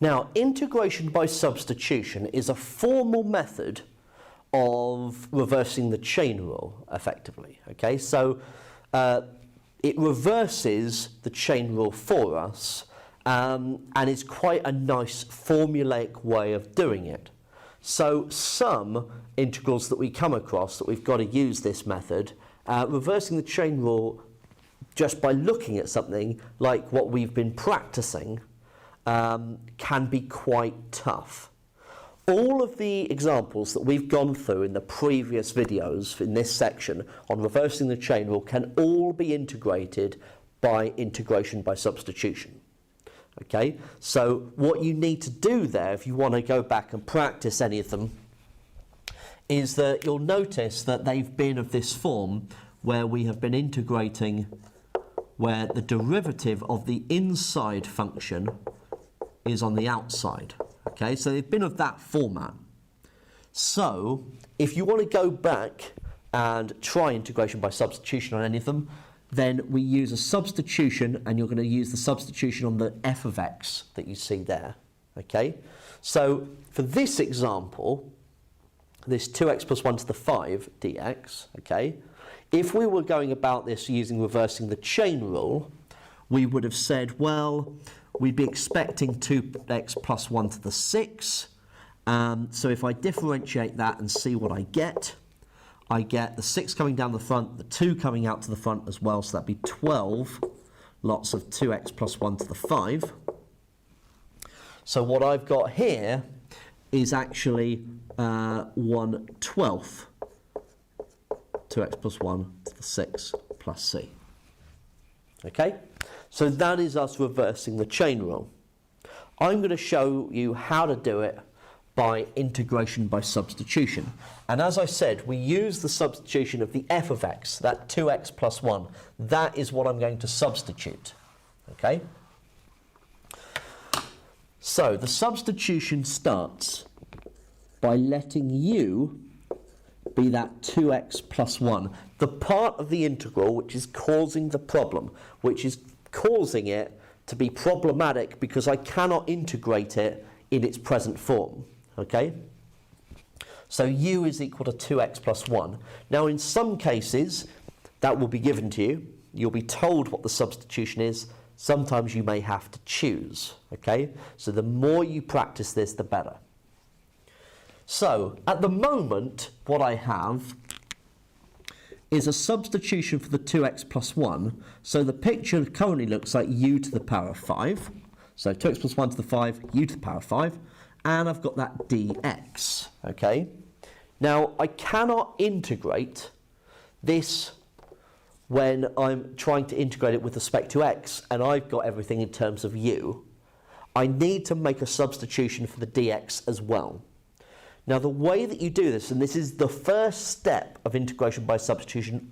Now, integration by substitution is a formal method of reversing the chain rule, effectively. Okay, so it reverses the chain rule for us, and is quite a nice formulaic way of doing it. So some integrals that we come across that we've got to use this method, reversing the chain rule just by looking at something like what we've been practicing, can be quite tough. All of the examples that we've gone through in the previous videos in this section on reversing the chain rule can all be integrated by integration by substitution. Okay, so what you need to do there, if you want to go back and practice any of them, is that you'll notice that they've been of this form where we have been integrating where the derivative of the inside function is on the outside. Okay, so they've been of that format. So if you want to go back and try integration by substitution on any of them, then we use a substitution, and you're going to use the substitution on the f of x that you see there. Okay, so for this example, this 2x plus 1 to the 5 dx, okay, if we were going about this using reversing the chain rule, we would have said, well, we'd be expecting 2x plus 1 to the 6. So if I differentiate that and see what I get the 6 coming down the front, the 2 coming out to the front as well, so that'd be 12 lots of 2x plus 1 to the 5. So what I've got here is actually 1/12 2x plus 1 to the 6 plus c. Okay, so that is us reversing the chain rule. I'm going to show you how to do it by integration by substitution. And as I said, we use the substitution of the f of x, that 2x plus 1. That is what I'm going to substitute. Okay? So the substitution starts by letting u be that 2x plus 1, the part of the integral which is causing the problem, which is causing it to be problematic because I cannot integrate it in its present form. Okay? So u is equal to 2x plus 1. Now in some cases that will be given to you. You'll be told what the substitution is. Sometimes you may have to choose. Okay? So the more you practice this, the better. So at the moment what I have is a substitution for the 2x plus 1. So the picture currently looks like u to the power of 5. So 2x plus 1 to the 5, u to the power of 5. And I've got that dx, okay? Now, I cannot integrate this when I'm trying to integrate it with respect to x, and I've got everything in terms of u. I need to make a substitution for the dx as well. Now, the way that you do this, and this is the first step of integration by substitution,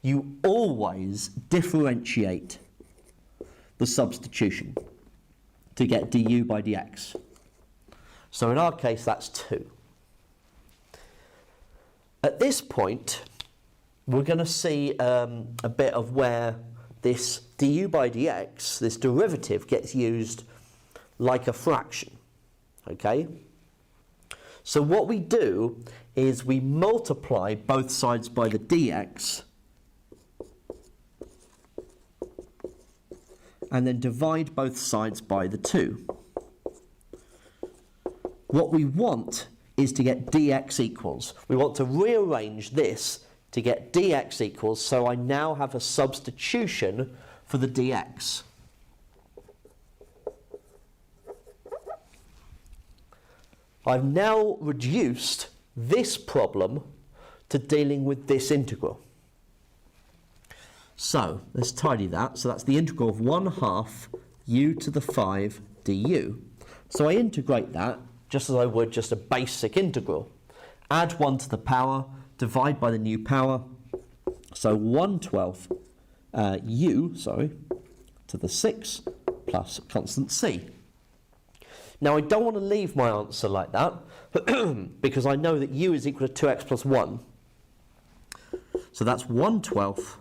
you always differentiate the substitution to get du by dx. So in our case, that's 2. At this point, we're going to see a bit of where this du by dx, this derivative, gets used like a fraction. Okay? So what we do is we multiply both sides by the dx and then divide both sides by the 2. What we want is to get dx equals. We want to rearrange this to get dx equals, so I now have a substitution for the dx. I've now reduced this problem to dealing with this integral. So let's tidy that. So that's the integral of 1/2 u to the 5 du. So I integrate that just as I would just a basic integral. Add 1 to the power, divide by the new power. So 1/12 u to the 6 plus constant c. Now I don't want to leave my answer like that because I know that u is equal to 2x plus 1. So that's 1/12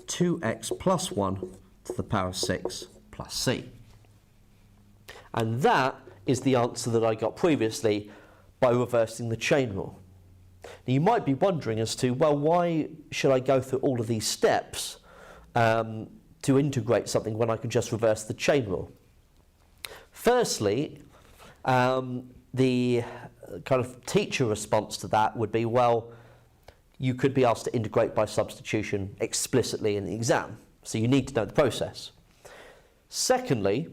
2x plus 1 to the power of 6 plus c. And that is the answer that I got previously by reversing the chain rule. Now you might be wondering as to, well, why should I go through all of these steps to integrate something when I can just reverse the chain rule? Firstly, the kind of teacher response to that would be, well, you could be asked to integrate by substitution explicitly in the exam, so you need to know the process. Secondly,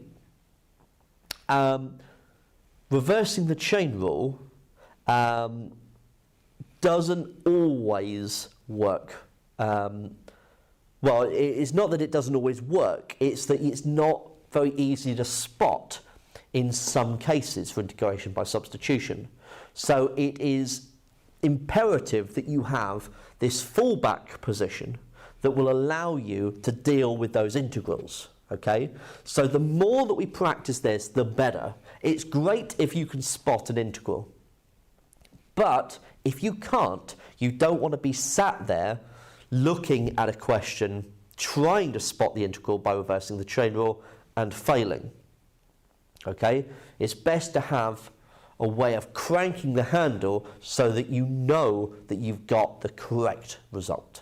reversing the chain rule doesn't always work. Well, it's not that it doesn't always work, it's that it's not very easy to spot in some cases for integration by substitution. So it is imperative that you have this fallback position that will allow you to deal with those integrals. Okay, so the more that we practice this, the better. It's great if you can spot an integral, but if you can't, you don't want to be sat there looking at a question, trying to spot the integral by reversing the chain rule and failing. Okay, it's best to have a way of cranking the handle so that you know that you've got the correct result.